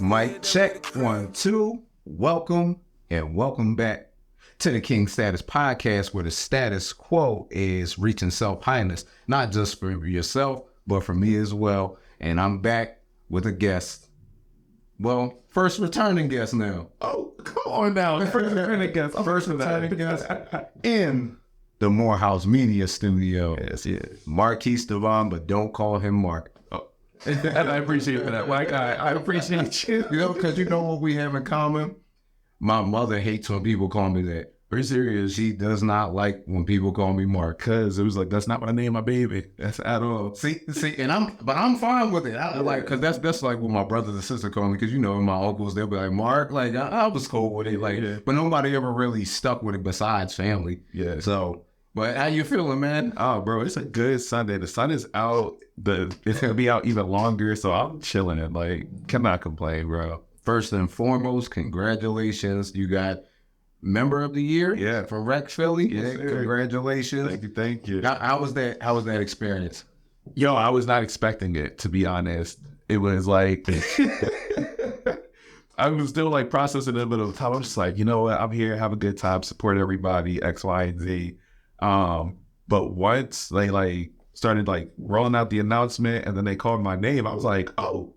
Mic check, 1, 2. Welcome and welcome back to the King Status Podcast, where the status quo is reaching self-highness, not just for yourself, but for me as well. And I'm back with a guest. Well, first returning guest now. Oh, come on now. First returning guest. First returning guest in the Morehouse Media Studio. Yes, yeah. Marquise Davon, but don't call him Mark. And I appreciate that. Like, I appreciate you. You know, because you know what we have in common? My mother hates when people call me that. Very serious. She does not like when people call me Mark. Because it was like, that's not what I named my baby. That's at all. See, and I'm fine with it. I like, because that's like what my brothers and sisters call me. Because you know, my uncles, they'll be like, Mark. Like, I was cool with it. Like, but nobody ever really stuck with it besides family. Yeah. So, but how you feeling, man? Oh, bro, it's a good Sunday. The sun is out. It's gonna be out even longer. So I'm chilling it. Like, cannot complain, bro. First and foremost, congratulations. You got Member of the Year for Rec Philly. Yes, Congratulations. Thank you. How was that experience? Yo, I was not expecting it, to be honest. It was like I was still like processing it a bit of time. I'm just like, you know what, I'm here, have a good time, support everybody, X, Y, and Z. But once they like started like rolling out the announcement and then they called my name, I was like, oh,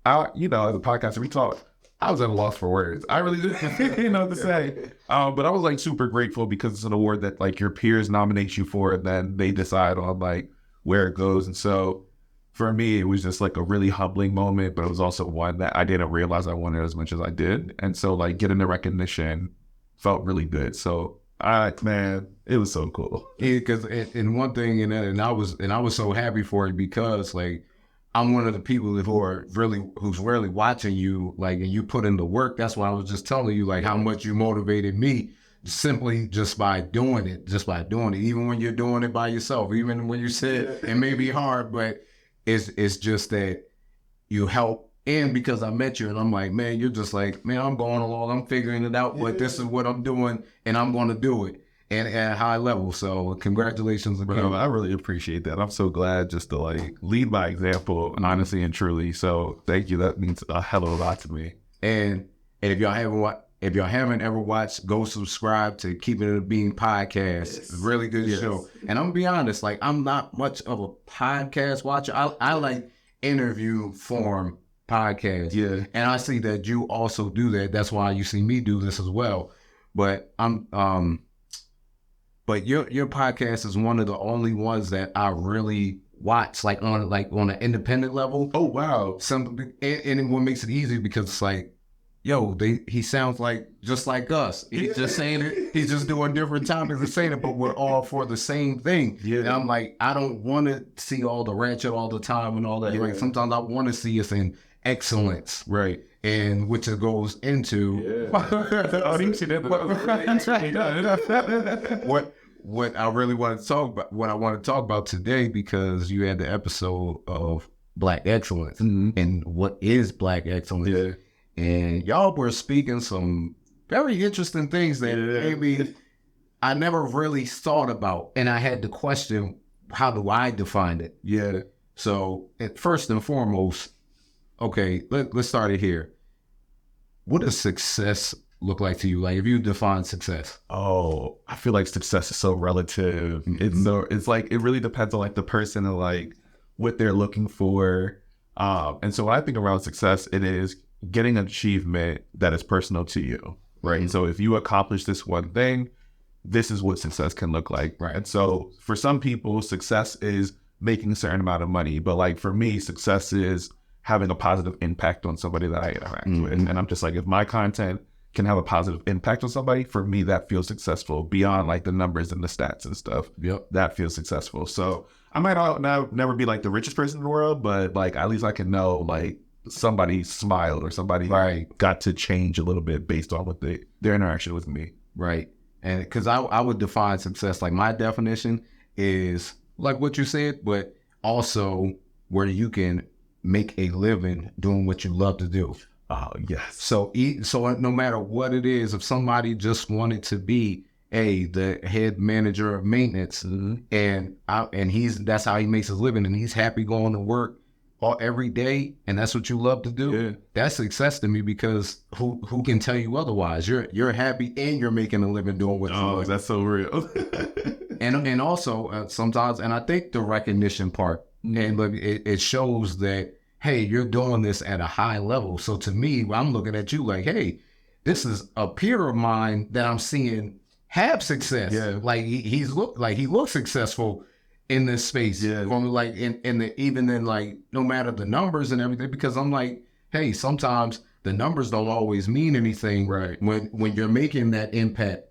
as a podcast we talk, I was at a loss for words. I really didn't know what to say. But I was like super grateful because it's an award that like your peers nominate you for and then they decide on like where it goes. And so for me, it was just like a really humbling moment, but it was also one that I didn't realize I wanted as much as I did. And so like getting the recognition felt really good. So it was so cool. Yeah, because and one thing, and I was so happy for it because like I'm one of the people who's really watching you, like, and you put in the work. That's why I was just telling you like how much you motivated me simply just by doing it, even when you're doing it by yourself, even when you said it may be hard, but it's just that you help. And because I met you and I'm like, man, you're just like, man, I'm going along, I'm figuring it out, but this is what I'm doing and I'm going to do it and at a high level. So congratulations again. Bro, I really appreciate that. I'm so glad just to like lead by example, honestly and truly. So thank you. That means a hell of a lot to me. And if y'all haven't ever watched, go subscribe to Keeping It a Bean podcast. It's a really good show. And I'm gonna be honest, like I'm not much of a podcast watcher. I like interview form podcast. Yeah. And I see that you also do that. That's why you see me do this as well. But but your podcast is one of the only ones that I really watch on an independent level. Oh wow. And what makes it easy because it's like, yo, he sounds like just like us. He's just saying it. He's just doing different topics and saying it, but we're all for the same thing. Yeah. And I'm like, I don't want to see all the ratchet all the time and all that. Yeah. Like sometimes I want to see us in excellence, right? And which it goes into what I really want to talk about. What I want to talk about today, because you had the episode of Black Excellence and what is Black Excellence. Yeah. And y'all were speaking some very interesting things that maybe I never really thought about. And I had to question, how do I define it? Yeah. So first and foremost, okay, let's start it here. What does success look like to you? Like if you define success. Oh, I feel like success is so relative. It's like, it really depends on like the person and like what they're looking for. And so when I think around success, it is getting an achievement that is personal to you, right? And so if you accomplish this one thing, this is what success can look like, right? And so for some people, success is making a certain amount of money, but like for me, success is having a positive impact on somebody that I interact with. And I'm just like, if my content can have a positive impact on somebody, for me, that feels successful beyond like the numbers and the stats and stuff. Yep. That feels successful. So I might never be like the richest person in the world, but like at least I can know like somebody smiled or somebody got to change a little bit based on what their interaction with me. Right. And because I would define success, like my definition is like what you said, but also where you can make a living doing what you love to do. Oh, yes. So no matter what it is, if somebody just wanted to be the head manager of maintenance and that's how he makes his living and he's happy going to work, every day, and that's what you love to do, that's success to me, because who can tell you otherwise? You're happy and you're making a living doing what you love. That's so real. And also sometimes, and I think the recognition part, but it shows that, hey, you're doing this at a high level. So to me, I'm looking at you like, hey, this is a peer of mine that I'm seeing have success. Yeah. Like he looks successful in this space. Yeah. Like even in like, no matter the numbers and everything, because I'm like, hey, sometimes the numbers don't always mean anything, right, when you're making that impact.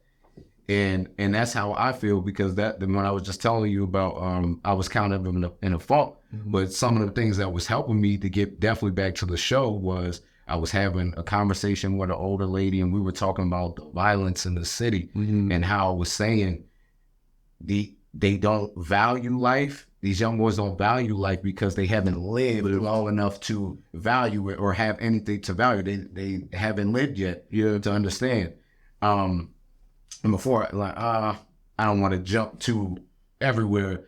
And that's how I feel, because when I was just telling you about, I was kind of in a funk, but some of the things that was helping me to get definitely back to the show was I was having a conversation with an older lady, and we were talking about the violence in the city, and how I was saying they don't value life. These young boys don't value life because they haven't lived long enough to value it or have anything to value. They haven't lived yet to understand. And before, like, I don't want to jump too everywhere,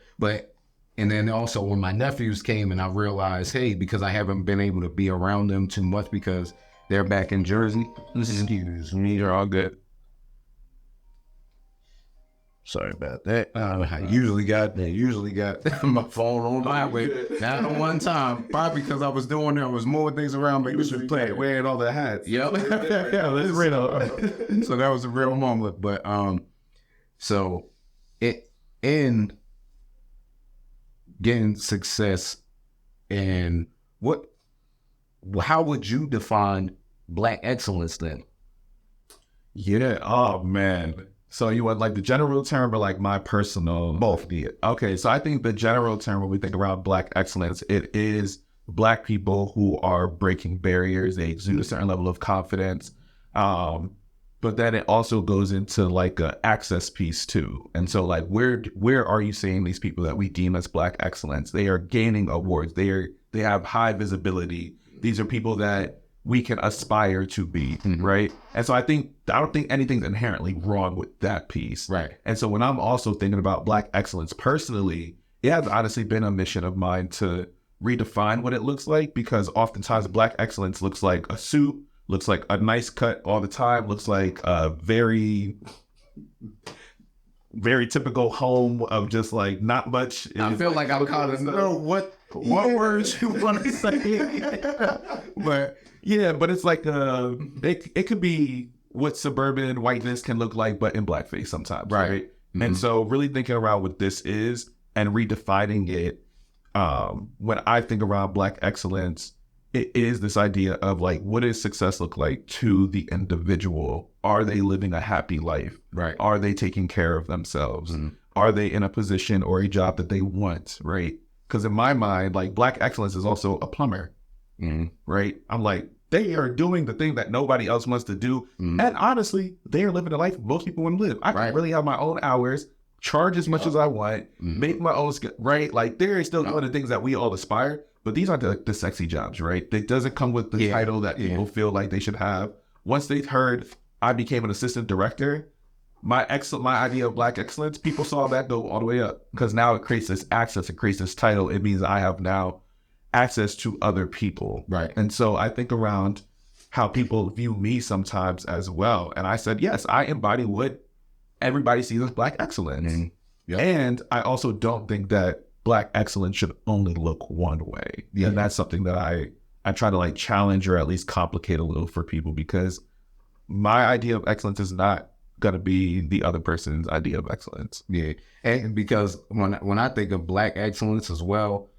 and then also when my nephews came and I realized, hey, because I haven't been able to be around them too much because they're back in Jersey. Excuse me. You're all good. Sorry about that. I usually got my phone on my way. Not on one time. Probably because I was moving things around, making sure wearing all the hats. Yep. Yeah, that's real. So that was a real moment. But so in getting success, and how would you define Black excellence then? Yeah. Oh man. So you want like the general term or like my personal? Both. Yeah. Okay. So I think the general term, when we think around Black excellence, it is Black people who are breaking barriers. They exude a certain level of confidence. But then it also goes into like a access piece too. And so like, where are you seeing these people that we deem as Black excellence? They are gaining awards. They have high visibility. These are people that we can aspire to be, right? And so I don't think anything's inherently wrong with that piece. Right. And so when I'm also thinking about Black excellence personally, it has honestly been a mission of mine to redefine what it looks like, because oftentimes Black excellence looks like a suit, looks like a nice cut all the time, looks like a very, very typical home of just like not much. I feel like I kind of know what words you want to say. But yeah, but it's like it could be what suburban whiteness can look like, but in blackface sometimes, right? Mm-hmm. And so really thinking around what this is and redefining it. When I think around Black excellence, it is this idea of like, what does success look like to the individual? Are they living a happy life? Right. Are they taking care of themselves? Are they in a position or a job that they want? Right. Because in my mind, like Black excellence is also a plumber. Right. I'm like, they are doing the thing that nobody else wants to do. And honestly, they are living the life most people want to live. I can really have my own hours, charge as much as I want, make my own, right? Like they're still doing the things that we all aspire, but these aren't the sexy jobs, right? It doesn't come with the title that people feel like they should have. Once they've heard I became an assistant director, my idea of Black excellence, people saw that go all the way up, because now it creates this access, it creates this title. It means I have now access to other people. Right. And so I think around how people view me sometimes as well. And I said, yes, I embody what everybody sees as Black excellence. And I also don't think that Black excellence should only look one way. And that's something that I try to like challenge or at least complicate a little for people, because my idea of excellence is not going to be the other person's idea of excellence. Yeah. And because when I think of Black excellence as well,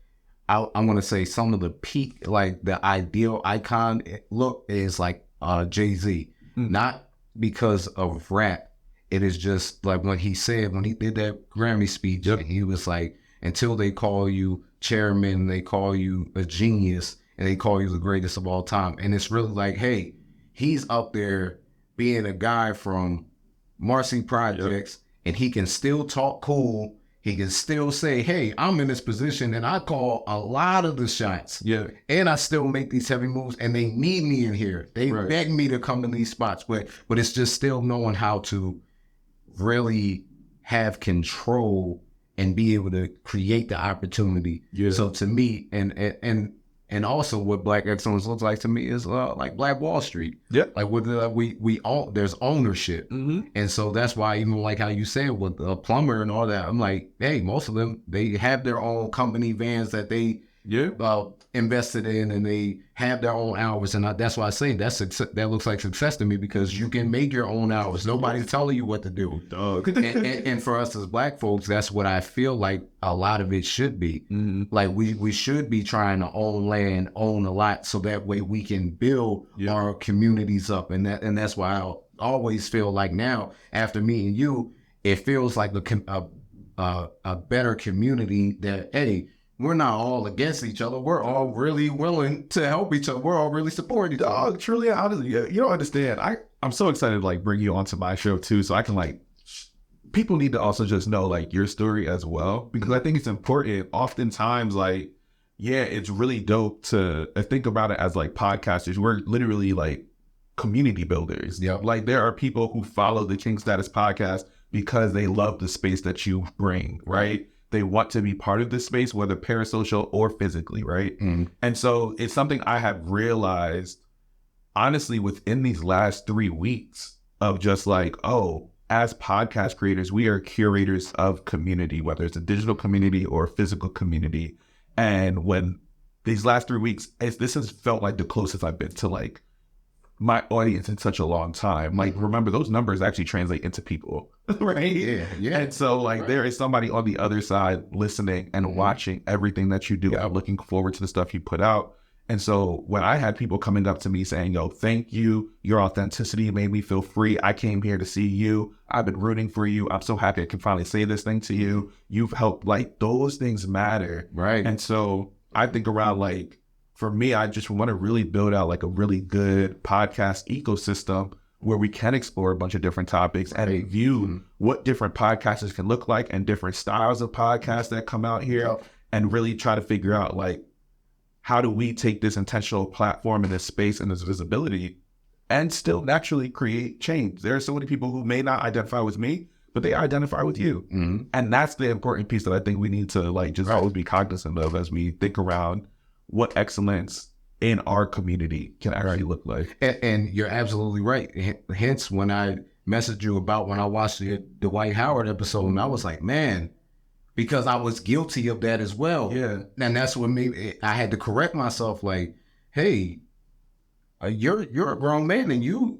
I'm going to say some of the peak, like the ideal icon look is like Jay-Z, not because of rap. It is just like what he said when he did that Grammy speech. He was like, until they call you chairman, they call you a genius, and they call you the greatest of all time. And it's really like, hey, he's up there being a guy from Marcy Projects, and he can still talk cool. He can still say, hey, I'm in this position and I call a lot of the shots. And I still make these heavy moves, and they need me in here. They beg me to come to these spots. But it's just still knowing how to really have control and be able to create the opportunity. So to me, and And also what Black excellence looks like to me is like Black Wall Street. Yeah. Like with we own, there's ownership. And so that's why even like how you said with the plumber and all that, I'm like, hey, most of them, they have their own company vans that they invested in, and they have their own hours. And that's why I say that looks like success to me, because you can make your own hours. Nobody's telling you what to do. and for us as Black folks, that's what I feel like a lot of it should be. Like we should be trying to own land, own a lot, so that way we can build our communities up. And that's why I always feel like now, after meeting you, it feels like a better community that, hey, we're not all against each other. We're all really willing to help each other. We're all really supporting each other. Truly, honestly, you don't understand. I'm so excited to like bring you onto my show too, so I can like, people need to also just know like your story as well, because I think it's important. Oftentimes, like, yeah, it's really dope to think about it as like podcasters. We're literally like community builders. Yeah. Like there are people who follow the King Status podcast because they love the space that you bring, right? They want to be part of this space, whether parasocial or physically, right? And so it's something I have realized, honestly, within these last 3 weeks of just like, oh, as podcast creators, we are curators of community, whether it's a digital community or a physical community. And when these last 3 weeks, this has felt like the closest I've been to like my audience in such a long time. Like, remember, those numbers actually translate into people, right? Yeah. And so like there is somebody on the other side listening and watching everything that you do. I'm looking forward to the stuff you put out. And so when I had people coming up to me saying, yo, thank you, your authenticity made me feel free. I came here to see you. I've been rooting for you. I'm so happy I can finally say this thing to you. You've helped, like, those things matter. Right. And so I think around like, for me, I just want to really build out like a really good podcast ecosystem where we can explore a bunch of different topics and view what different podcasters can look like and different styles of podcasts that come out here, and really try to figure out like, how do we take this intentional platform and this space and this visibility and still naturally create change? There are so many people who may not identify with me, but they identify with you. And that's the important piece that I think we need to like just always be cognizant of as we think around what excellence in our community can actually look like. And you're absolutely right. Hence, when I messaged you about when I watched the Dwight Howard episode, and I was like, man, because I was guilty of that as well. Yeah. And that's what made I had to correct myself. Like, hey, you're a grown man, and you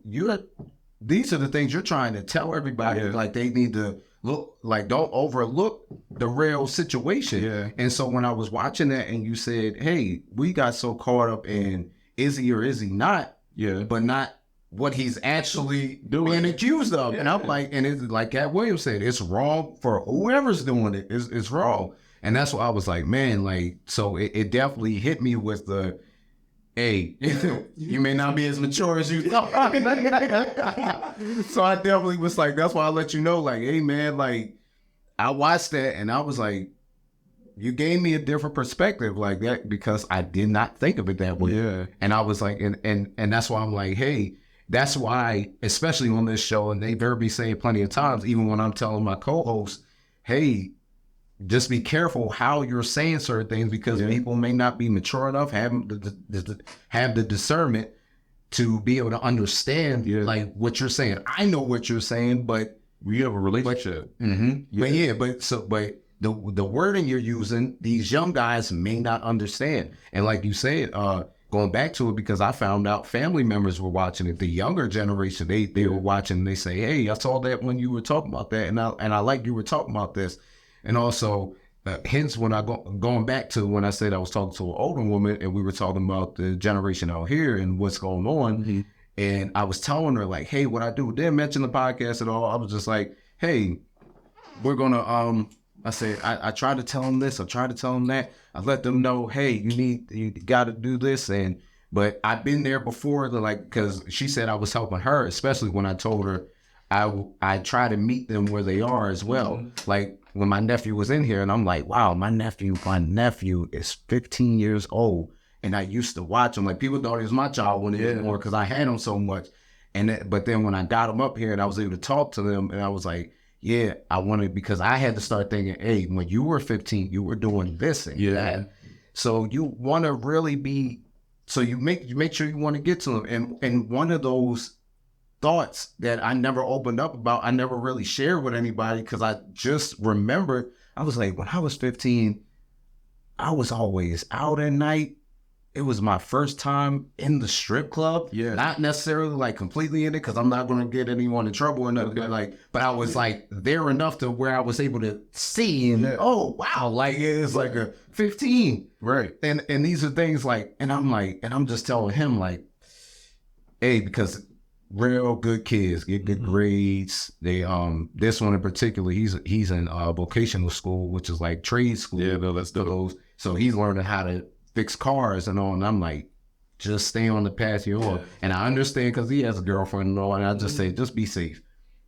these are the things you're trying to tell everybody. Like, they need to look, like, don't overlook the real situation. And so when I was watching that and you said, hey, we got so caught up in is he or is he not, but not what he's actually being accused of. And I'm like, and it's like Cat Williams said, it's wrong for whoever's doing it. It's wrong. And that's why I was like, man, like, so it definitely hit me with the, hey, you may not be as mature as you thought. So I definitely was like, that's why I let you know, like, hey, man, like, I watched that and I was like, you gave me a different perspective like that, because I did not think of it that way. And I was like, and that's why I'm like, hey, that's why, especially on this show, and they've heard me say it plenty of times, even when I'm telling my co-hosts, hey, just be careful how you're saying certain things, because people may not be mature enough, have the discernment to be able to understand like what you're saying. I know what you're saying, but we have a relationship. But the wording you're using, these young guys may not understand. And like you said, going back to it, because I found out family members were watching it. The younger generation, they were watching. They say, hey, I saw that when you were talking about that, and I like you were talking about this. And also, hence when going back to when I said I was talking to an older woman and we were talking about the generation out here and what's going on. And I was telling her like, hey, what I do, didn't mention the podcast at all. I was just like, hey, we're going to, I said, I tried to tell them this. I tried to tell them that. I let them know, hey, you got to do this. But I've been there before, because she said I was helping her, especially when I told her I try to meet them where they are as well. Like, when my nephew was in here, and I'm like, wow, my nephew is 15 years old, and I used to watch him. Like, people thought he was my child when he was born, because I had him so much. But then when I got him up here and I was able to talk to them, and I was like, yeah, I wanted, because I had to start thinking, hey, when you were 15, you were doing this and that. So you want to really be, so you make sure you want to get to them. And one of those thoughts that I never opened up about, I never really shared with anybody, because I just remember, I was like, when I was 15, I was always out at night. It was my first time in the strip club. Yeah. Not necessarily like completely in it, because I'm not going to get anyone in trouble or nothing. Okay. But I was like there enough to where I was able to see and oh wow, like it's like a 15. Right. And these are things like, and I'm just telling him like, hey, because real good kids get good grades. They this one in particular, he's in vocational school, which is like trade school. Yeah, no, that's those. So he's learning how to fix cars and all. And I'm like, just stay on the path you're on. And I understand, because he has a girlfriend and all. And I just say, just be safe.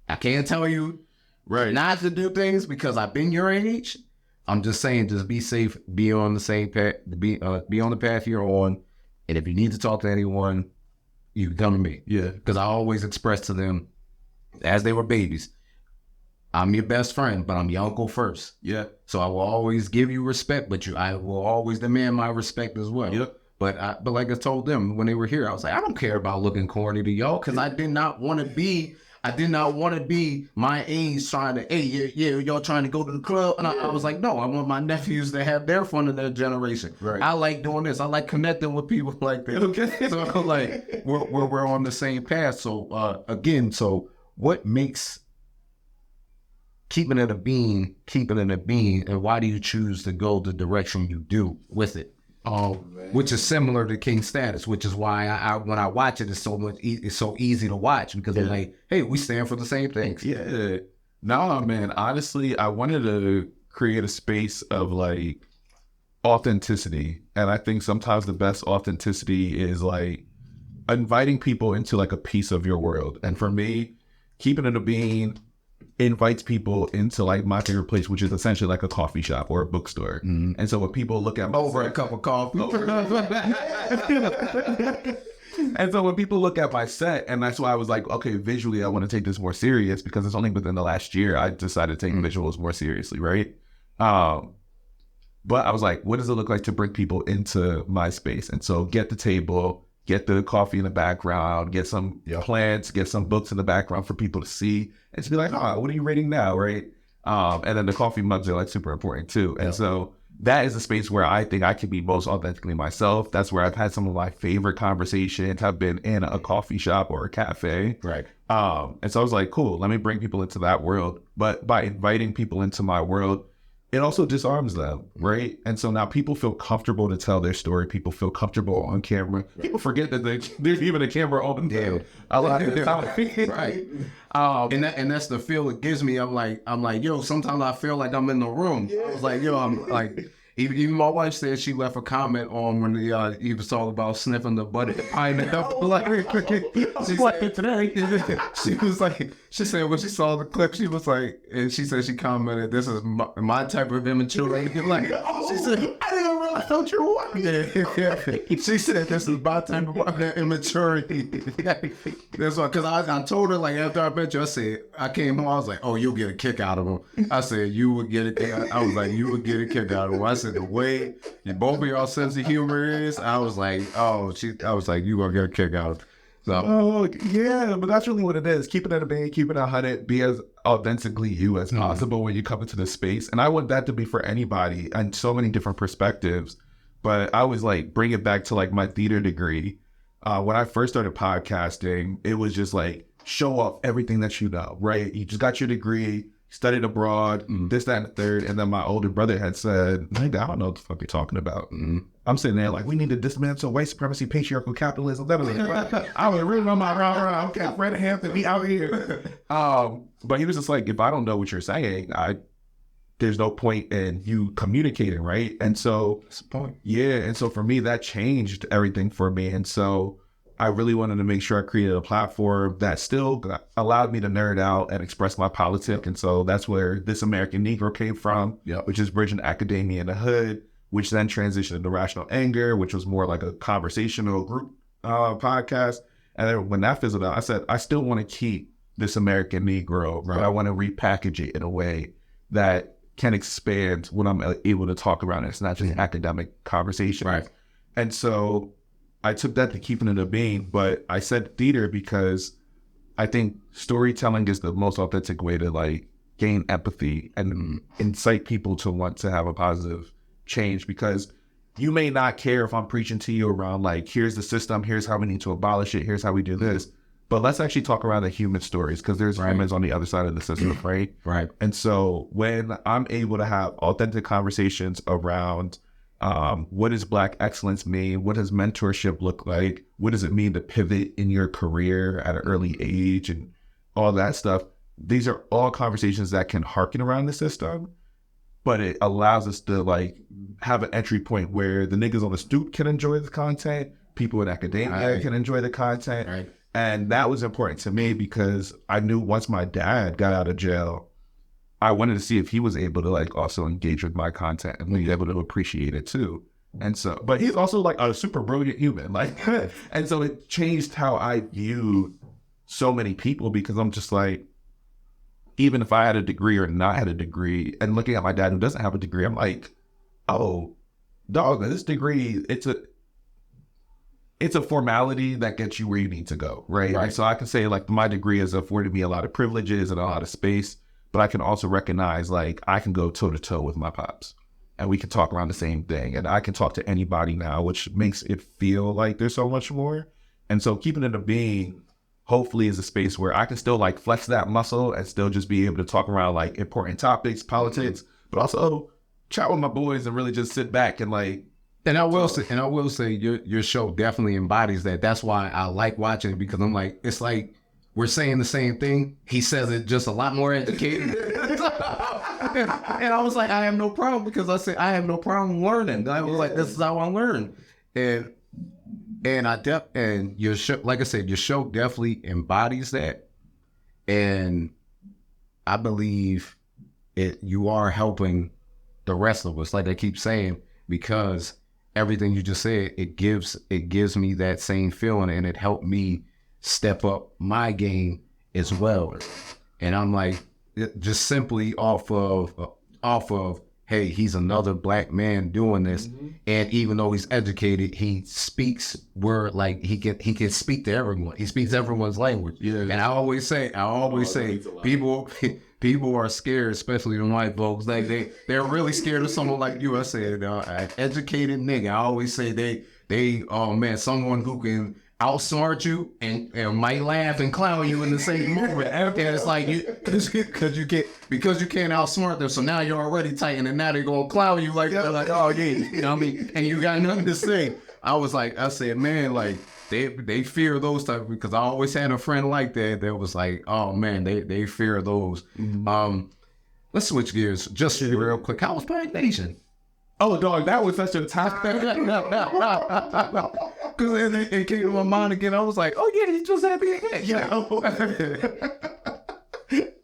I can't tell you not to do things because I've been your age. I'm just saying, just be safe, be on the same path, be on the path you're on. And if you need to talk to anyone, you can come to me. Yeah. Because I always express to them, as they were babies, I'm your best friend, but I'm your uncle first. Yeah. So I will always give you respect, but I will always demand my respect as well. Yep. But like I told them when they were here, I was like, I don't care about looking corny to y'all, because I did not want to be my age trying to, hey, y'all trying to go to the club. And I was like, no, I want my nephews to have their fun in their generation. Right. I like doing this. I like connecting with people like this. Okay. So like, we're on the same path. So again, so what makes keeping it a bean, and why do you choose to go the direction you do with it? Which is similar to King Status, which is why I when I watch it, it's so easy to watch, because I'm like, hey, we stand for the same things. Yeah. No, man, honestly, I wanted to create a space of like authenticity. And I think sometimes the best authenticity is like inviting people into like a piece of your world. And for me, keeping it a bean invites people into like my favorite place, which is essentially like a coffee shop or a bookstore. Mm-hmm. And so when people look at over a cup of coffee, and so when people look at my set, and that's why I was like, okay, visually, I want to take this more serious, because it's only within the last year I decided to take visuals more seriously, right? But I was like, what does it look like to bring people into my space? And so get the table, get the coffee in the background, get some plants, get some books in the background for people to see, and to be like, oh, what are you reading now, right? And then the coffee mugs are like super important too. And so that is a space where I think I can be most authentically myself. That's where I've had some of my favorite conversations have been in a coffee shop or a cafe. Right. And so I was like, cool, let me bring people into that world. But by inviting people into my world, it also disarms them, right? And so now people feel comfortable to tell their story. People feel comfortable on camera. People forget that there's even a camera on them. A lot of the time. Right. And that's the feel it gives me. I'm like, yo, sometimes I feel like I'm in the room. I was like, yo, I'm like, even my wife said she left a comment on when he was talking about sniffing the butt of the pineapple. Like, she said when she saw the clip, she was like, and she said she commented, "This is my type of immaturity." Like, she said, "I didn't realize I thought you were." She said, "This is my type of immaturity." That's why, because I told her, like, after I met you, I said, I came home, I was like, "Oh, you'll get a kick out of him." I said, "You would get a kick." I was like, "You would get a kick out of him." I said, "The way both of y'all sense of humor is," I was like, "Oh, I was like, you gonna get a kick out of it." So, yeah, but that's really what it is. Keep it at a bay, keep it 100, be as authentically you as possible when you come into the space. And I want that to be for anybody and so many different perspectives. But I was like, bring it back to like my theater degree. When I first started podcasting, it was just like, show off everything that you know, right? You just got your degree, studied abroad, this, that, and the third. And then my older brother had said, nigga, I don't know what the fuck you're talking about. I'm sitting there like, we need to dismantle white supremacy, patriarchal capitalism. I was really on my round. Okay, Fred Hampton, we out here. But he was just like, if I don't know what you're saying, there's no point in you communicating, right? And so, that's the point. Yeah, and so for me, that changed everything for me. And so I really wanted to make sure I created a platform that still allowed me to nerd out and express my politics. And so that's where This American Negro came from, which is bridging academia in the hood, which then transitioned into Rational Anger, which was more like a conversational group podcast. And then when that fizzled out, I said, I still want to keep This American Negro, but I want to repackage it in a way that can expand what I'm able to talk around. It's not just academic conversation. Right. And so I took that to keeping it a being, but I said theater because I think storytelling is the most authentic way to like gain empathy and incite people to want to have a positive change, because you may not care if I'm preaching to you around like, here's the system, here's how we need to abolish it, here's how we do this. But let's actually talk around the human stories, because there's humans on the other side of the system, right? Right. And so when I'm able to have authentic conversations around what does Black excellence mean? What does mentorship look like? What does it mean to pivot in your career at an early age and all that stuff? These are all conversations that can harken around the system, but it allows us to like have an entry point where the niggas on the stoop can enjoy the content, people in academia can enjoy the content. Right. And that was important to me because I knew once my dad got out of jail, I wanted to see if he was able to like also engage with my content and be able to appreciate it too. And so, but he's also like a super brilliant human. Like, and so it changed how I viewed so many people, because I'm just like, even if I had a degree or not had a degree, and looking at my dad who doesn't have a degree, I'm like, oh, dog, this degree, it's a formality that gets you where you need to go, right? And so I can say like my degree has afforded me a lot of privileges and a lot of space, but I can also recognize like I can go toe to toe with my pops and we can talk around the same thing, and I can talk to anybody now, which makes it feel like there's so much more. And so keeping it a being hopefully is a space where I can still like flex that muscle and still just be able to talk around like important topics, politics, but also chat with my boys and really just sit back and like. And I will say, your show definitely embodies that. That's why I like watching it, because I'm like, it's like we're saying the same thing. He says it just a lot more educated. And I was like, I have no problem, because I said I have no problem learning. I was like, this is how I learn. And your show, like I said, your show definitely embodies that. And I believe you are helping the rest of us, like they keep saying, because everything you just said, it gives me that same feeling, and it helped me step up my game as well. And I'm like, just simply off of, hey, he's another Black man doing this, and even though he's educated, he speaks word like he can speak to everyone. He speaks everyone's language. Yeah. And I always say, people are scared, especially the white folks. Like they're really scared of someone like you. I said, an educated nigga. I always say they oh man, someone who can outsmart you and might laugh and clown you in the same moment. And it's like because you can't outsmart them. So now you're already tight, and now they're gonna clown you like they're like, oh yeah, you know what I mean? And you got nothing to say. I said, man, like they fear those type, because I always had a friend like that was like, oh man, they fear those. Let's switch gears just real quick. How was Pack Nation? Oh, dog, that was such a topic. Because it came to my mind again. I was like, oh yeah, he just had me again. Yeah.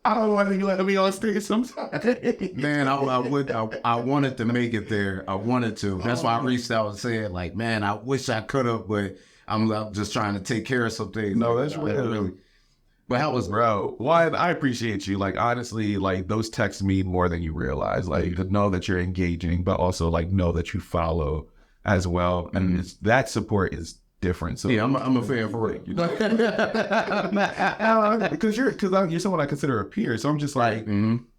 I don't want to let me on stage sometimes. Man, I wanted to make it there. I wanted to. That's why I reached out and said, like, man, I wish I could have, but I'm just trying to take care of some things. No, that's really. But how was, bro? Well, I appreciate you. Like, honestly, like those texts mean more than you realize. Like, to know that you're engaging, but also like know that you follow as well, and that support is different. So yeah, I'm a fan for it. Because you're someone I consider a peer. So I'm just like,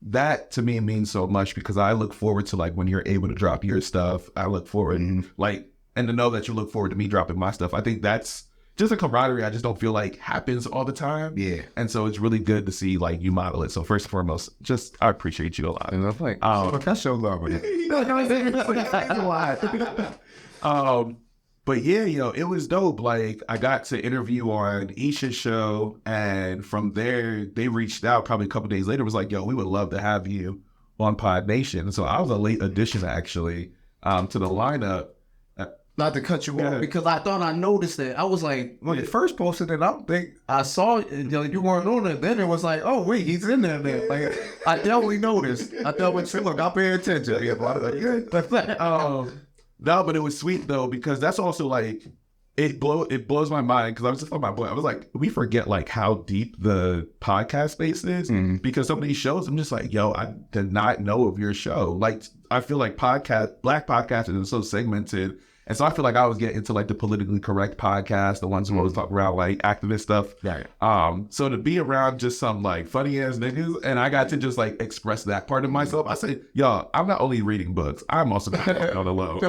that to me means so much, because I look forward to like when you're able to drop your stuff. I look forward like, and to know that you look forward to me dropping my stuff. I think that's just a camaraderie I just don't feel like happens all the time. Yeah. And so it's really good to see like you model it. So first and foremost, I appreciate you a lot. And I'm like, that's so lovely. But yeah, it was dope. Like I got to interview on Isha's show, and from there they reached out probably a couple days later, was like, yo, we would love to have you on Pod Nation. So I was a late addition actually to the lineup. Not to cut you off, because I thought I noticed it. I was like, when you first posted it, I don't think I saw you weren't on it. Then it was like, oh wait, he's in there now. Like I definitely noticed. I definitely said, look, I'll pay attention. No, but it was sweet though, because that's also like, it blows my mind because I was just on my boy. I was like, we forget like how deep the podcast space is because some of these shows, I'm just like, yo, I did not know of your show. Like, I feel like black podcasters are so segmented. And so I feel like I always get into like the politically correct podcast, the ones who always talk about like activist stuff. Right. So to be around just some like funny ass niggas, and I got to just like express that part of myself. I say, yo, I'm not only reading books, I'm also on the low.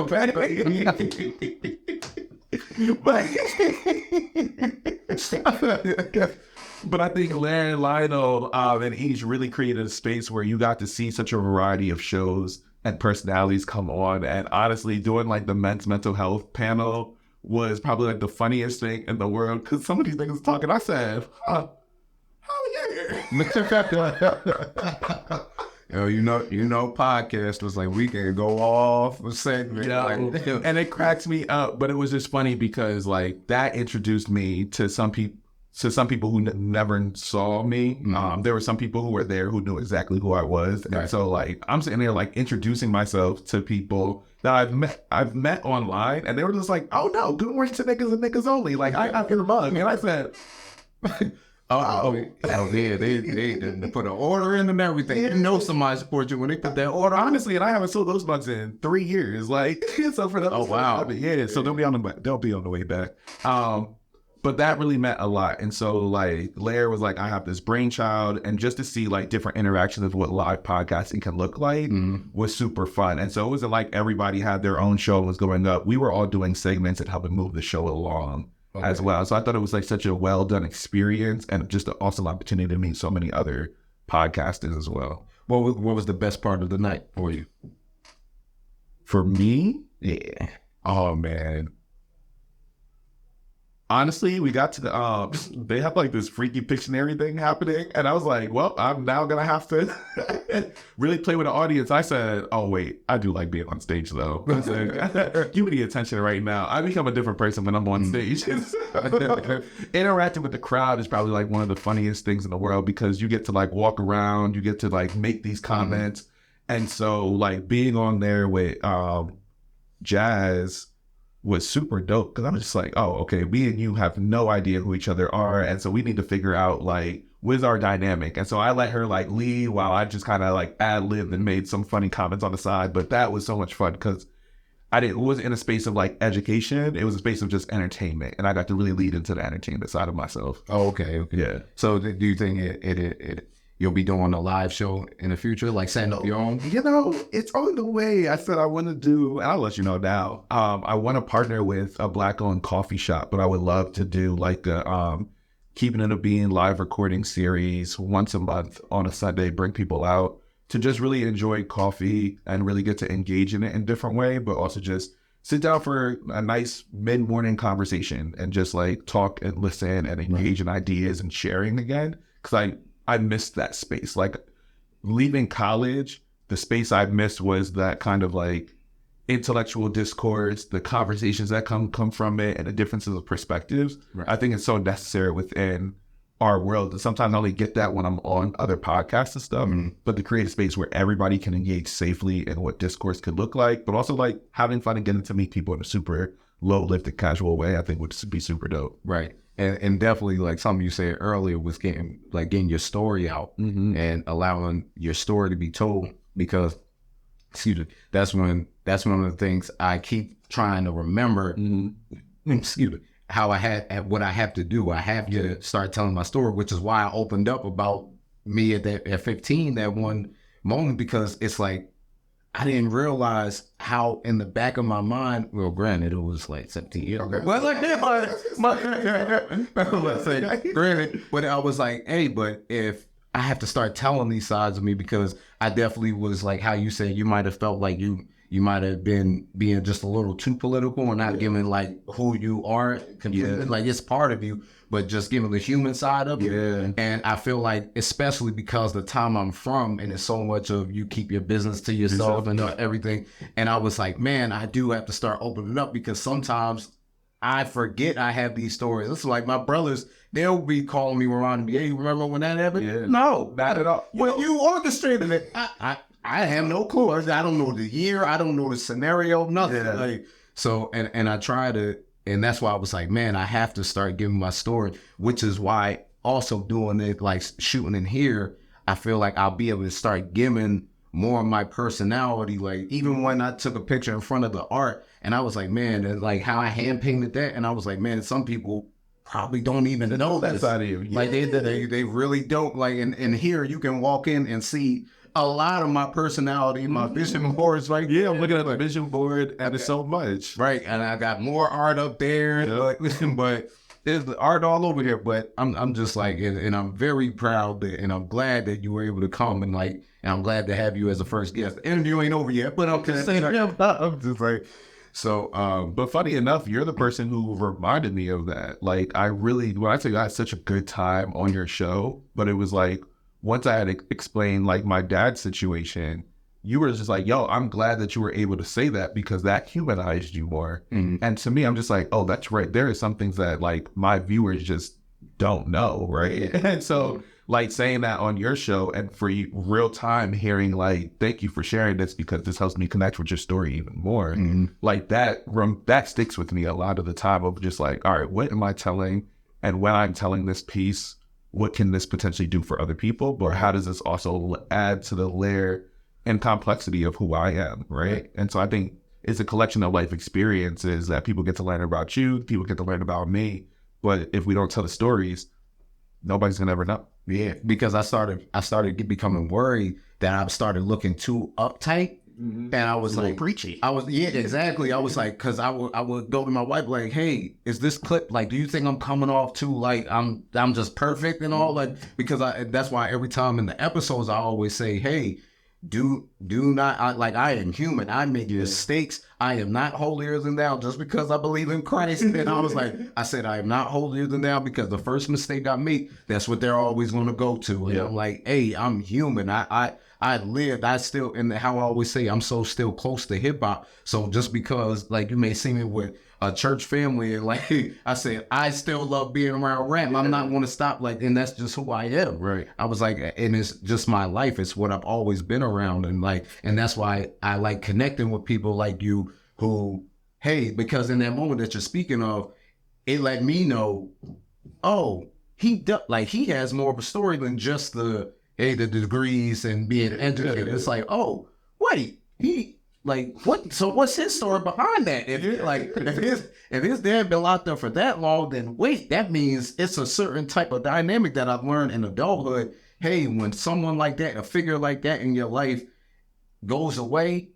But I think Larry and Lionel and he's really created a space where you got to see such a variety of shows and personalities come on. And honestly, doing like the men's mental health panel was probably like the funniest thing in the world because some of these niggas talking, I said, oh yeah. Yo, you know, podcasters, like, we can go off a segment. And it cracks me up, but it was just funny because like that introduced me to some people who never saw me. There were some people who were there who knew exactly who I was. Right. And so like, I'm sitting there like introducing myself to people that I've met online, and they were just like, oh no, good morning to niggas and niggas only. Like I got your mug. And I said, yeah, they put an order in and everything. You know somebody support you when they put that order on. honestly, and I haven't sold those mugs in 3 years. Like, so for the yeah, so they'll be on the way back. But that really meant a lot. And so like Lair was like, I have this brainchild, and just to see like different interactions of what live podcasting can look like was super fun. And so it wasn't like everybody had their own show and was going up. We were all doing segments and helping move the show along as well. So I thought it was like such a well done experience and just an awesome opportunity to meet so many other podcasters as well. What was the best part of the night for you? For me? Yeah. Oh man. Honestly, we got to the, they have like this freaky Pictionary thing happening. And I was like, well, I'm now going to have to really play with the audience. I said, oh, wait, I do like being on stage, though. I said, give me the attention right now. I become a different person when I'm on stage. Interacting with the crowd is probably like one of the funniest things in the world because you get to like walk around, you get to like make these comments. And so like being on there with Jazz was super dope because I'm just like, oh, okay, me and you have no idea who each other are, and so we need to figure out like what's our dynamic. And so I let her like lead while I just kind of like ad-libbed and made some funny comments on the side. But that was so much fun because it wasn't in a space of like education, it was a space of just entertainment, and I got to really lead into the entertainment side of myself. Oh, okay. Yeah. So do you think you'll be doing a live show in the future, like setting up your own? You know, it's on the way. I said I want to do, and I'll let you know now. I want to partner with a Black-owned coffee shop, but I would love to do like a Keeping It a Bean live recording series once a month on a Sunday, bring people out to just really enjoy coffee and really get to engage in it in a different way, but also just sit down for a nice mid-morning conversation and just like talk and listen and engage in ideas and sharing again. Because I missed that space. Like leaving college, the space I missed was that kind of like intellectual discourse, the conversations that come from it, and the differences of perspectives. Right. I think it's so necessary within our world. And sometimes I only get that when I'm on other podcasts and stuff, but to create a space where everybody can engage safely in what discourse could look like, but also like having fun and getting to meet people in a super low-lifted, casual way, I think would be super dope. Right. And definitely, like something you said earlier was getting your story out and allowing your story to be told, because that's one of the things I keep trying to remember. How what I have to do. I have to start telling my story, which is why I opened up about me at 15 that one moment, because it's like I didn't realize how in the back of my mind, well, granted, it was like 17 years ago. Well, like granted, but I was like, hey, but if I have to start telling these sides of me, because I definitely was like how you said, you might have felt like you might have been being just a little too political and not giving like who you are. Like it's part of you, but just giving the human side of it. Yeah. And I feel like, especially because the time I'm from, and it's so much of you keep your business to yourself and everything. And I was like, man, I do have to start opening up, because sometimes I forget I have these stories. It's like my brothers, they'll be calling me around me, hey, you remember when that happened? Yeah. No, not at all. When you orchestrated it, I have no clue. I don't know the year. I don't know the scenario. Nothing. Yeah. Like, so, and I try to And that's why I was like, man, I have to start giving my story, which is why also doing it, like shooting in here, I feel like I'll be able to start giving more of my personality. Like even when I took a picture in front of the art and I was like, man, and like how I hand painted that. And I was like, man, some people probably don't even know That's this. out of you. Like they really don't. Like, and here you can walk in and see a lot of my personality, my vision boards, right? Yeah, I'm looking at the vision board, and it's so much. Right, and I got more art up there, but there's art all over here. But I'm just like, and I'm very proud that, and I'm glad that you were able to come and like, and I'm glad to have you as a first guest. The interview ain't over yet, but I'm just saying, I'm just like, so. But funny enough, you're the person who reminded me of that. Like, when I tell you I had such a good time on your show, but it was like, once I had explained like my dad's situation, you were just like, yo, I'm glad that you were able to say that because that humanized you more. Mm-hmm. And to me, I'm just like, oh, that's right. There are some things that like my viewers just don't know, right? And so like saying that on your show and for you real time hearing like, thank you for sharing this because this helps me connect with your story even more. Mm-hmm. Like that sticks with me a lot of the time of just like, all right, what am I telling? And when I'm telling this piece, what can this potentially do for other people? But how does this also add to the layer and complexity of who I am, right? And so I think it's a collection of life experiences that people get to learn about you, people get to learn about me. But if we don't tell the stories, nobody's gonna ever know. Yeah, because I started becoming worried that I started looking too uptight. And I was like, preachy. Exactly. I was like, because I would go to my wife like, hey, is this clip like? Do you think I'm coming off too like I'm just perfect and all like? Because that's why every time in the episodes I always say, hey, do not I am human. I make mistakes. I am not holier than thou just because I believe in Christ. And I said I am not holier than thou because the first mistake I make, that's what they're always going to go to. And I'm like, hey, I'm human. I lived, I still, and how I always say, I'm so still close to hip hop. So just because like you may see me with a church family, and like I said, I still love being around rap. I'm not going to stop like, and that's just who I am. Right. I was like, and it's just my life. It's what I've always been around. And like, and that's why I like connecting with people like you who, hey, because in that moment that you're speaking of, it let me know, oh, he has more of a story than just the degrees and being educated. It's like, oh, wait, he like what? So what's his story behind that? If his dad been locked up for that long, then wait, that means it's a certain type of dynamic that I've learned in adulthood. Hey, when someone like that, a figure like that in your life goes away,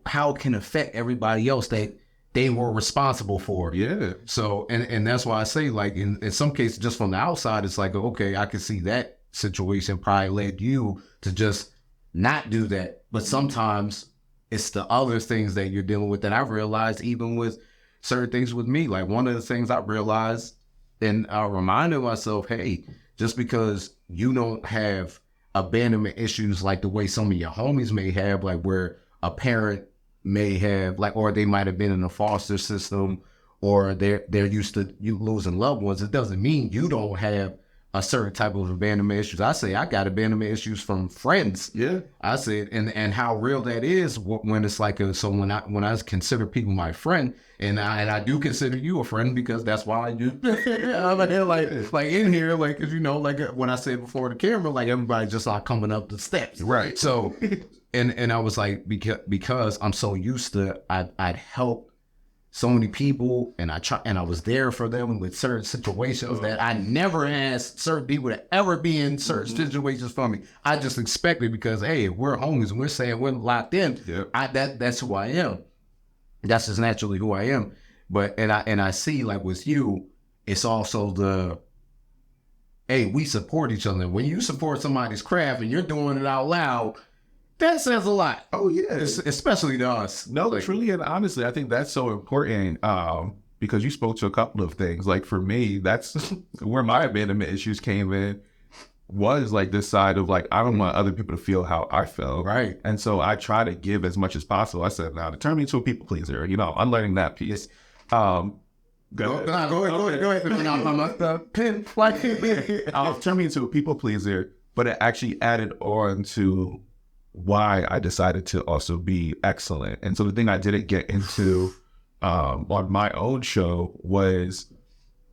how can it affect everybody else that they were responsible for? Yeah. So and that's why I say like in some cases just from the outside, it's like, okay, I can see that situation probably led you to just not do that. But sometimes it's the other things that you're dealing with that I've realized even with certain things with me. Like one of the things I realized and I reminded myself, hey, just because you don't have abandonment issues like the way some of your homies may have, like where a parent may have, like, or they might have been in a foster system or they're used to you losing loved ones, it doesn't mean you don't have a certain type of abandonment issues. I say I got abandonment issues from friends. Yeah. I said, and how real that is when it's like so when I consider people my friend, and I do consider you a friend because that's why I do. I'm like in here, like, cause you know, like when I said before the camera, like everybody just like coming up the steps. Right. So, and I was like, because I'm so used to, I'd help so many people, and I was there for them with certain situations that I never asked certain people to ever be in certain situations for me. I just expected because, hey, if we're homies and we're saying we're locked in, that's who I am. That's just naturally who I am. But and I see like with you, it's also the, hey, we support each other. When you support somebody's craft and you're doing it out loud, that says a lot. Oh, yeah. Especially to us. No, like, truly and honestly, I think that's so important because you spoke to a couple of things. Like for me, that's where my abandonment issues came in, was like this side of like, I don't want other people to feel how I felt. Right. And so I try to give as much as possible. I said, now to turn me into a people pleaser, you know, unlearning that piece. Go ahead. Turn me into a people pleaser, but it actually added on to why I decided to also be excellent. And so the thing I didn't get into on my own show was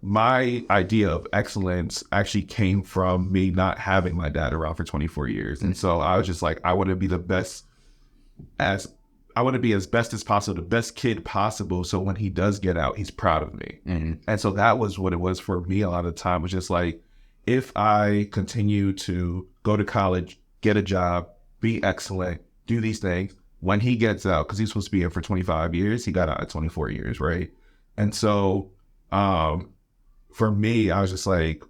my idea of excellence actually came from me not having my dad around for 24 years. And so I was just like, I want to be as best as possible, the best kid possible. So when he does get out, he's proud of me. And so that was what it was for me a lot of the time, was just like, if I continue to go to college, get a job, be excellent, do these things, when he gets out, because he's supposed to be in for 25 years, he got out at 24 years, right? And so for me, I was just like,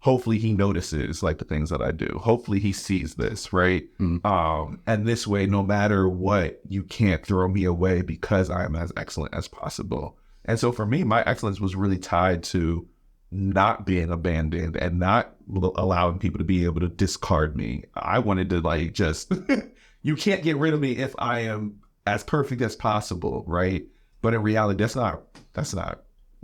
hopefully he notices like the things that I do. Hopefully he sees this, right? And this way, no matter what, you can't throw me away because I am as excellent as possible. And so for me, my excellence was really tied to not being abandoned and not allowing people to be able to discard me. I wanted to like just, you can't get rid of me if I am as perfect as possible, right? But in reality, that's not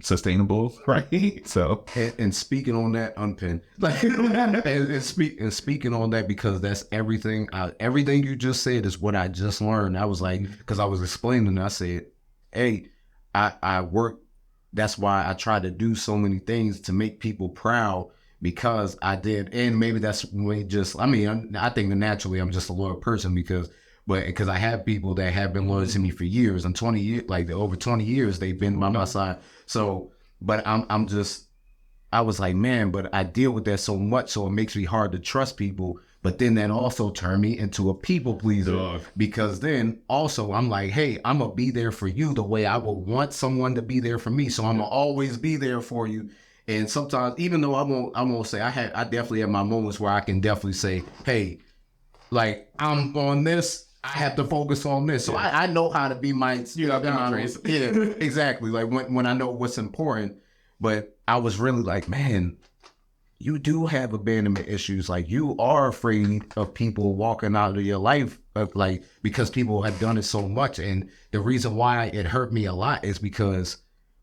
sustainable, right? So, and speaking on that, Unpin, like, and speaking on that, because that's everything. Everything you just said is what I just learned. I was like, because I was explaining, I said, hey, I work. That's why I try to do so many things to make people proud, because I did. And maybe that's when I think that naturally I'm just a loyal person because I have people that have been loyal to me for years, and 20 years, like over 20 years, they've been by my side. So, but I was like, man, but I deal with that so much, so it makes me hard to trust people. But then that also turned me into a people pleaser, because then also I'm like, hey, I'm gonna be there for you the way I would want someone to be there for me. So I'm gonna always be there for you. And sometimes, even though I won't say, I definitely have my moments where I can definitely say, hey, like, I'm on this, I have to focus on this. So I know how to be boundaries. Yeah, exactly. Like when I know what's important. But I was really like, man, you do have abandonment issues. Like, you are afraid of people walking out of your life, like, because people have done it so much. And the reason why it hurt me a lot is because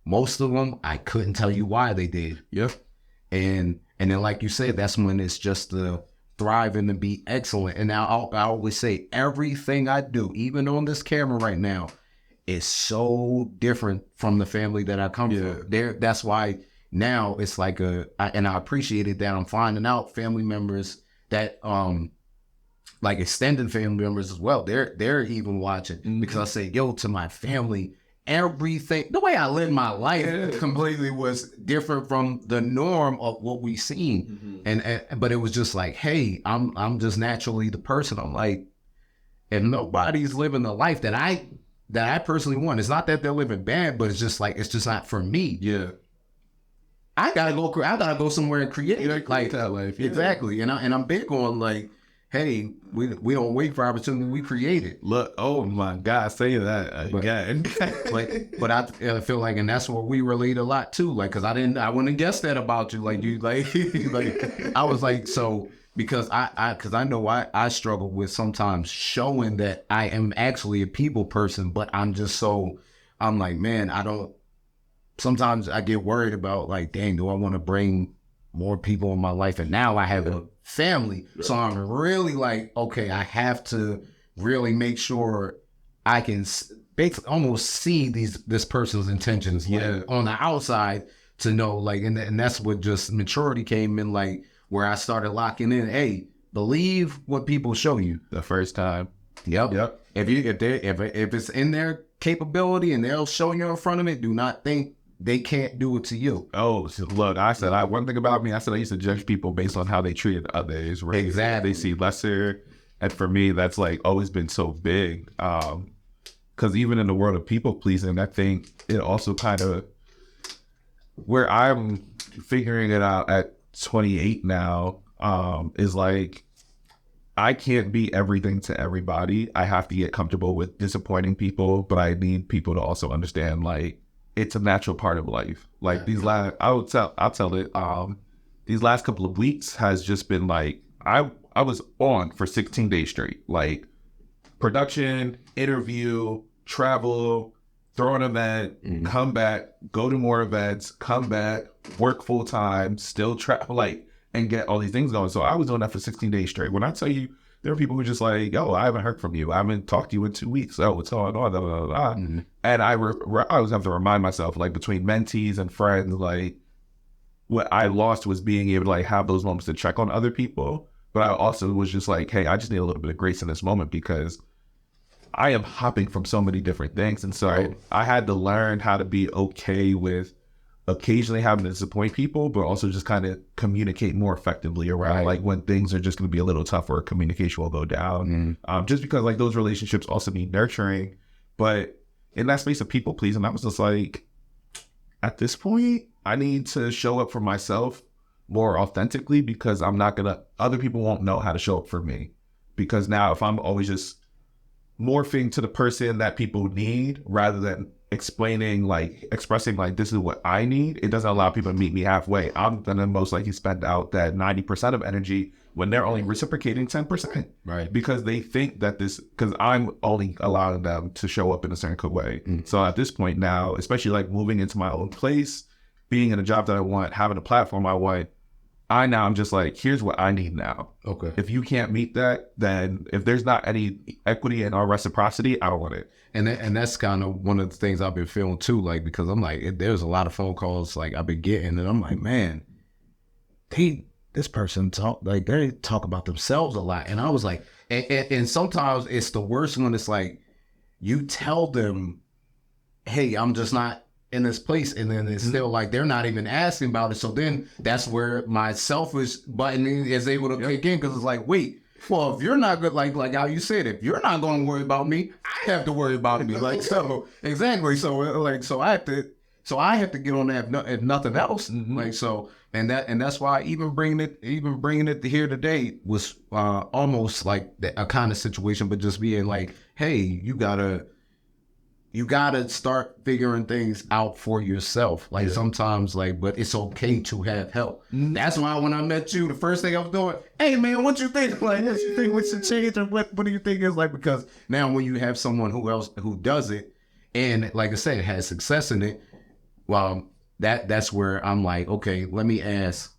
most of them, I couldn't tell you why they did. Yep. And then, like you said, that's when it's just the thrive and to be excellent. And now I always say, everything I do, even on this camera right now, is so different from the family that I come from. That's why now it's like and I appreciated that I'm finding out family members that like extended family members as well. They're even watching, because I say, yo, to my family, everything, the way I lived my life completely was different from the norm of what we seen. And but it was just like, hey, I'm just naturally the person. I'm like, if nobody's living the life that I personally want, it's not that they're living bad, but it's just like, it's just not for me. Yeah. I gotta go somewhere and create like that life. Yeah. Exactly. And I'm big on like, hey, we don't wait for opportunity, we create it. Look, oh my God, say that again. but I feel like, and that's where we relate a lot too. Like, cause I wouldn't have guessed that about you. Like, you like I was like, so, because I know I struggle with sometimes showing that I am actually a people person, but I'm like, man, sometimes I get worried about like, dang, do I want to bring more people in my life? And now I have a family. So I'm really like, okay, I have to really make sure I can basically almost see this person's intentions on the outside, to know, like, and that's what just maturity came in, like, where I started locking in, hey, believe what people show you the first time. Yep. If it's in their capability and they'll show you in front of it, do not think they can't do it to you. Oh, so look, one thing about me, I used to judge people based on how they treated others. Right? Exactly. They see lesser. And for me, that's like always been so big. Because even in the world of people pleasing, I think it also kind of, where I'm figuring it out at 28 now, is like, I can't be everything to everybody. I have to get comfortable with disappointing people, but I need people to also understand, like, it's a natural part of life. Like, I'll tell it. These last couple of weeks has just been like, I was on for 16 days straight. Like, production, interview, travel, throw an event, come back, go to more events, come back, work full time, still travel, like, and get all these things going. So I was doing that for 16 days straight. When I tell you there are people who are just like, yo, I haven't heard from you. I haven't talked to you in 2 weeks. Oh, what's going on? Blah, blah, blah. And I always have to remind myself, like between mentees and friends, like what I lost was being able to like have those moments to check on other people. But I also was just like, hey, I just need a little bit of grace in this moment because I am hopping from so many different things. And so I had to learn how to be okay with occasionally having to disappoint people, but also just kind of communicate more effectively around like when things are just going to be a little tougher, communication will go down. Just because like those relationships also need nurturing. But in that space of people pleasing, I was just like, at this point, I need to show up for myself more authentically because other people won't know how to show up for me. Because now if I'm always just morphing to the person that people need rather than expressing like this is what I need, it doesn't allow people to meet me halfway. I'm gonna most likely spend out that 90% of energy when they're only reciprocating 10%. Right. Because they think that because I'm only allowing them to show up in a certain way. So at this point now, especially like moving into my own place, being in a job that I want, having a platform I want, I'm just like, here's what I need now. Okay. If you can't meet that, then if there's not any equity in our reciprocity, I don't want it. And that's kind of one of the things I've been feeling too, like, because I'm like, there's a lot of phone calls like I've been getting, and I'm like, man, this person they talk about themselves a lot. And I was like, and sometimes it's the worst when it's like, you tell them, hey, I'm just not in this place, and then it's still like they're not even asking about it. So then that's where my selfish button is able to kick in, because it's like, wait, well, if you're not good, like how you said, if you're not going to worry about me, I have to worry about me. Like, so exactly. So I have to get on that if nothing else. Like, so, and that's why even bringing it here today was almost like a kind of situation, but just being like, hey, you gotta start figuring things out for yourself. Like sometimes, but it's okay to have help. That's why when I met you, the first thing I was doing, hey man, what you think? Like, what you think we should change, or what do you think is like? Because now when you have someone who does it, and like I said, has success in it, well, that's where I'm like, okay, let me ask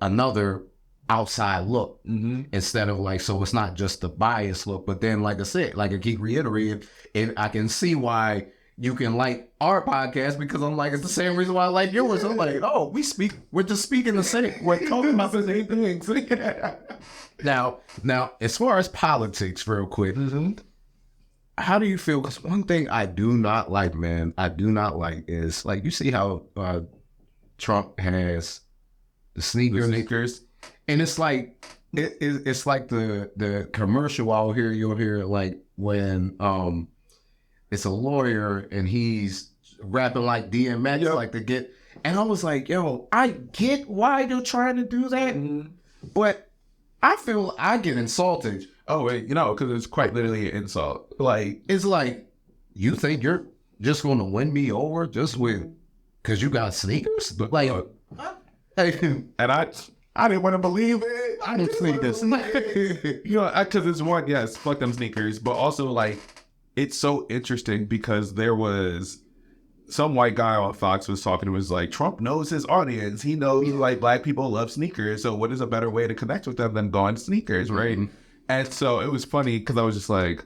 another outside look instead of like, so it's not just the biased look. But then, like I said, like I keep reiterating, and I can see why you can like our podcast, because I'm like, it's the same reason why I like yours. I'm like, oh, we're just speaking the same, we're talking about the same things. Now, as far as politics, real quick, how do you feel? Because one thing I do not like, is like, you see how Trump has the sneakers. And it's like it's like the commercial out here. You'll hear like when it's a lawyer and he's rapping like DMX, like to get. And I was like, yo, I get why they're trying to do that, but I feel I get insulted. Oh wait, because it's quite literally an insult. Like, it's like, you think you're just going to win me over just because you got sneakers? Like, and I didn't want to believe it. I didn't think this. Because it's one, yes, fuck them sneakers. But also, like, it's so interesting because there was some white guy on Fox was talking, was like, Trump knows his audience. He knows, like, black people love sneakers. So what is a better way to connect with them than going sneakers, right? And so it was funny because I was just like,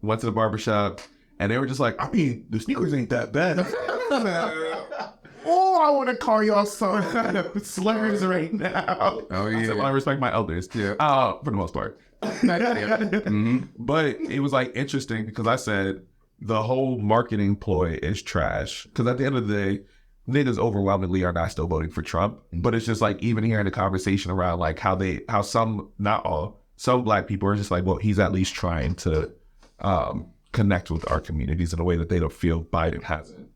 went to the barbershop. And they were just like, I mean, the sneakers ain't that bad. Oh, I want to call y'all some slurs right now. Oh, yeah. I respect my elders. Yeah. For the most part. But it was like interesting because I said the whole marketing ploy is trash. Because at the end of the day, niggas overwhelmingly are not still voting for Trump. But it's just like, even hearing the conversation around like how some, not all, some black people are just like, well, he's at least trying to connect with our communities in a way that they don't feel Biden hasn't.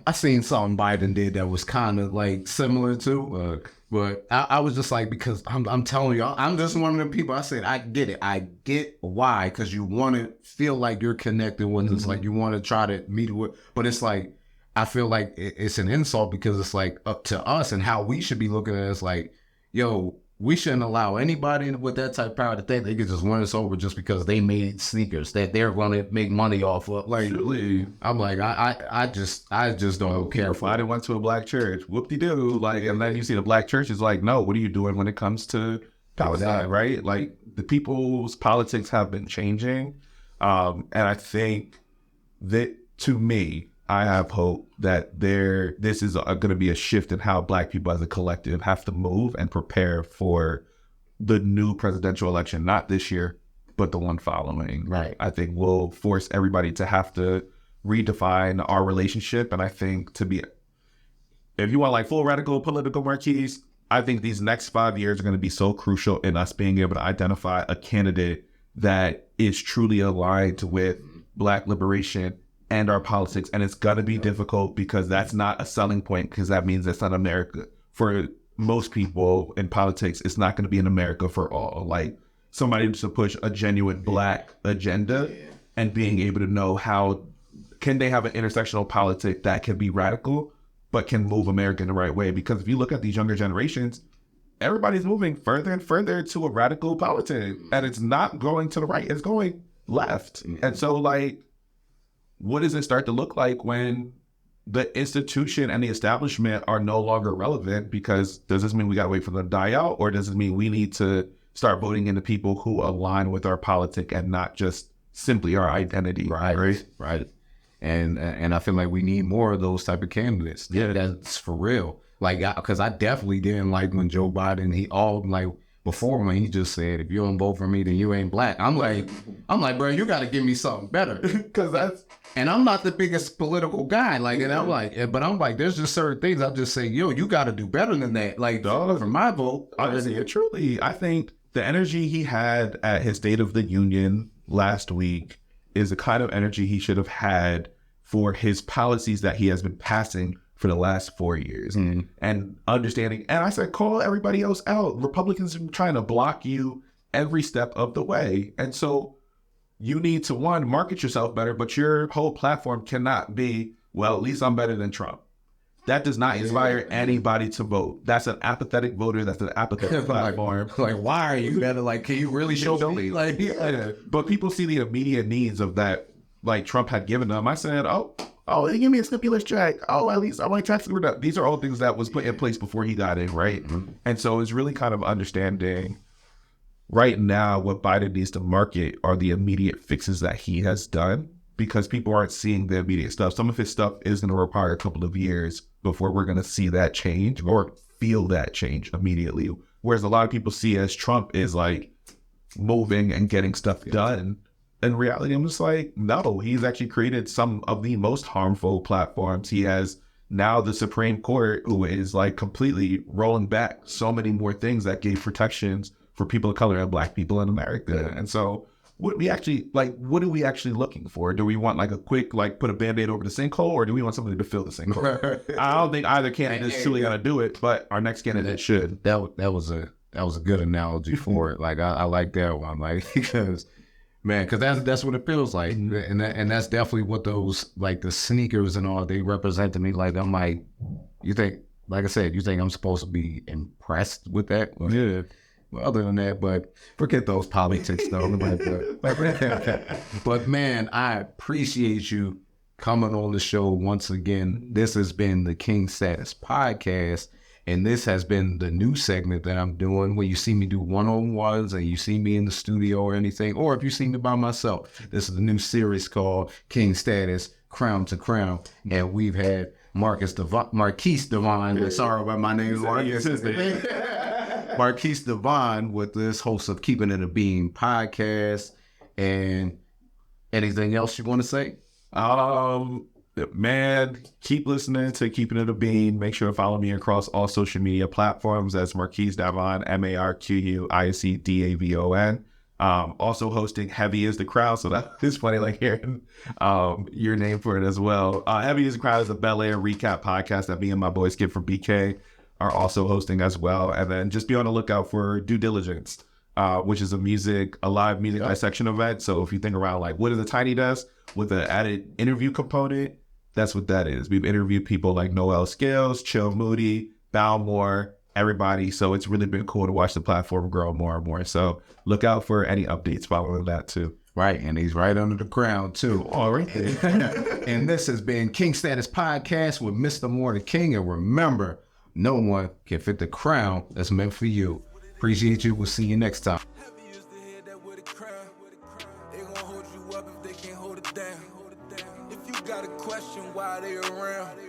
I seen something Biden did that was kind of like similar to, but I was just like, because I'm telling you, I'm just one of the people. I said, I get it. I get why, because you want to feel like you're connected with it's like you want to try to meet with, but it's like, I feel like it's an insult because it's like up to us and how we should be looking at it. It's like, yo, we shouldn't allow anybody with that type of power to think they could just win us over just because they made sneakers that they're going to make money off of. Like, I'm like, I just don't care. If I went to a black church, whoop-de-doo. Like, and then you see the black church is like, no, what are you doing when it comes to Palestine, right? Like the people's politics have been changing. And I think that, to me, I have hope that this is going to be a shift in how Black people as a collective have to move and prepare for the new presidential election, not this year, but the one following. Right. I think will force everybody to have to redefine our relationship. And I think if you want like full radical political Marquise, I think these next 5 years are going to be so crucial in us being able to identify a candidate that is truly aligned with Black liberation and our politics. And it's going to be difficult because that's not a selling point, because that means that's not America. For most people in politics, it's not going to be in America for all. Like somebody to push a genuine Black agenda and being able to know how can they have an intersectional politic that can be radical, but can move America in the right way. Because if you look at these younger generations, everybody's moving further and further to a radical politic, and it's not going to the right, it's going left. And so like, what does it start to look like when the institution and the establishment are no longer relevant? Because does this mean we got to wait for them to die out, or does it mean we need to start voting into people who align with our politic and not just simply our identity? Right. And I feel like we need more of those type of candidates. Yeah, that's for real. Like, because I definitely didn't like when Joe Biden, before when he just said, if you don't vote for me, then you ain't Black. I'm like, bro, you got to give me something better. And I'm not the biggest political guy. Like, and I'm like, there's just certain things I'll just say, yo, you got to do better than that. Like, for my vote. Honestly, truly, I think the energy he had at his State of the Union last week is the kind of energy he should have had for his policies that he has been passing for the last 4 years. And understanding, and I said, call everybody else out. Republicans are trying to block you every step of the way. And so you need to, one, market yourself better, but your whole platform cannot be, well, at least I'm better than Trump. That does not inspire anybody to vote. That's an apathetic voter. That's an apathetic platform. Like, why are you better? Like, can you really show me? Like, But people see the immediate needs of that, like Trump had given them. I said, oh, they give me a stimulus check. Oh, at least I want tax reduction. These are all things that was put in place before he got in, right? And so it's really kind of understanding right now what Biden needs to market are the immediate fixes that he has done, because people aren't seeing the immediate stuff. Some of his stuff is going to require a couple of years before we're going to see that change or feel that change immediately. Whereas a lot of people see as Trump is like moving and getting stuff done. In reality, I'm just like, no, he's actually created some of the most harmful platforms. He has now the Supreme Court, who is like completely rolling back so many more things that gave protections for people of color and Black people in America. And so what are we actually looking for? Do we want like a quick, like put a Band-Aid over the sinkhole, or do we want somebody to fill the sinkhole? I don't think either candidate is truly going to do it, but our next candidate should. That was a good analogy for it. Like, I like that one. Like, because that's what it feels like. And that's definitely what those, like the sneakers and all, they represent to me. Like, I'm like, you think, like I said, you think I'm supposed to be impressed with that? Yeah. Well, other than that, but forget those politics though. But man, I appreciate you coming on the show once again. This has been the King Status Podcast, and this has been the new segment that I'm doing where you see me do one-on-ones and you see me in the studio or anything, or if you see me by myself. This is a new series called King Status Crown to Crown, and we've had Marquise Davon. Sorry about my name. Marquise Davon with this host of Keeping It a Bean podcast. And anything else you want to say? Man, keep listening to Keeping It a Bean. Make sure to follow me across all social media platforms as Marquise Davon, Marquise Davon. Also hosting Heavy is the Crowd, so that is funny, like hearing your name for it as well. Heavy is the Crowd is a Bel Air recap podcast that me and my boy Skip from BK are also hosting as well. And then just be on the lookout for Due Diligence, which is a live music dissection event. So if you think around like, what is a Tiny Desk with an added interview component, that's what that is. We've interviewed people like Noel Scales, Chill Moody, Balmore, everybody. So it's really been cool to watch the platform grow more and more. So look out for any updates following that too. Right, and he's right under the crown too. All right. And this has been King Status Podcast with Mr. Moore the King. And remember, no one can fit the crown that's meant for you. Appreciate you. We'll see you next time. Heavy is the head that with a crown. They gon' hold you up if they can't hold it down. If you got a question why they around,